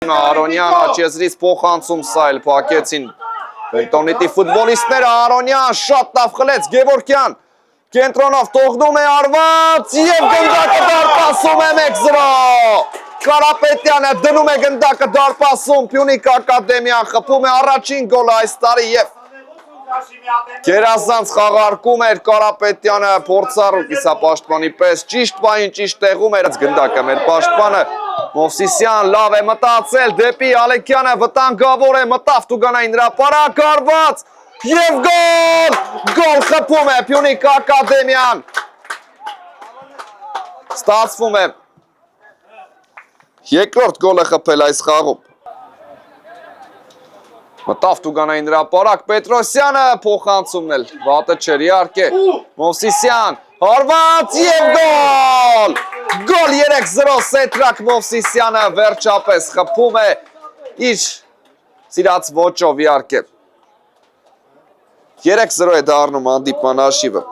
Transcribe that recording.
Արոնյան աչեզրից փոխանցում սա էլ փակեցին Բենտոնիտի ֆուտբոլիստները Արոնյան շատ լավ խլեց Գևորգյան կենտրոնով թողնում է արված եւ գնդակը դարպասում է 1-0 Կարապետյանը դնում է գնդակը դարպասում Փյունիկ ակադեմիան խփում է առաջին գոլը այս տարի եւ Գերազանց խաղարկում էր Կարապետյանը փորձառու կիսապաշտպանի պես ճիշտ պահին ճիշտ տեղում էր գնդակը մեր պաշտպանը Մովսիսյան լավ է մտածել դեպի Ալեքյանը վտանգավոր է մտավ Տուգանային հրապարակ արված եւ գոլ խփում է Փյունիկ ակադեմիան ստացվում է երկրորդ գոլը խփել այս խաղում Մտավ Տուգանային հրապարակ Պետրոսյանը փոխանցումն էլ վատը չէր իհարկե Մովսիսյան հարված եւ գոլ 3-0 Սեդրակ Մովսիսյանը վերջապես խփում է իր սիրած ոճով իհարկե 3-0 է դառնում հանդիպման հաշիվը